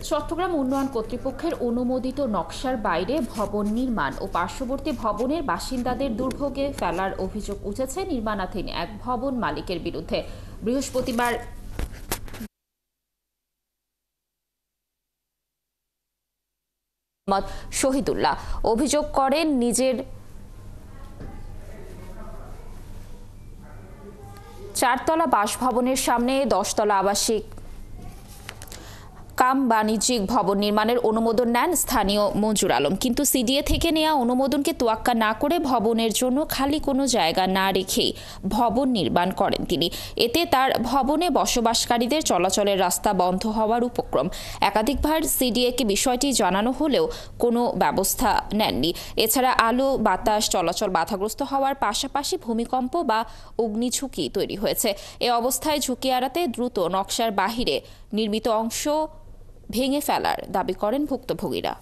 চট্টগ্রাম উন্নয়ন কর্তৃপক্ষের অনুমোদিত নকশার বাইরে ভবন নির্মাণ ও পার্শ্ববর্তী ভবনের বাসিন্দাদের দুর্ভোগে ফেলার অভিযোগ উঠেছে নির্মাণাধীন এক ভবন মালিকের বিরুদ্ধে। বৃহস্পতিবার শহীদুল্লাহ অভিযোগ করেন, নিজের 4 তলা বাসভবনের সামনে 10 তলা আবাসিক কাম বাণিজ্যিক ভবন নির্মাণের অনুমোদন নেন স্থানীয় মঞ্জুর আলম, কিন্তু সিডিএ থেকে নেওয়া অনুমোদনকে তোয়াক্কা না করে ভবনের জন্য খালি কোনো জায়গা না রেখেই ভবন নির্মাণ করেন তিনি। এতে তার ভবনে বসবাসকারীদের চলাচলের রাস্তা বন্ধ হওয়ার উপক্রম। একাধিকবার সিডিএকে বিষয়টি জানানো হলেও কোনো ব্যবস্থা নেননি। এছাড়া আলো বাতাস চলাচল বাধাগ্রস্ত হওয়ার পাশাপাশি ভূমিকম্প বা অগ্নিঝুঁকি তৈরি হয়েছে। এ অবস্থায় ঝুঁকি এড়াতে দ্রুত নকশার বাহিরে নির্মিত অংশ ভেঙে ফেলার দাবি করেন ভুক্তভোগীরা।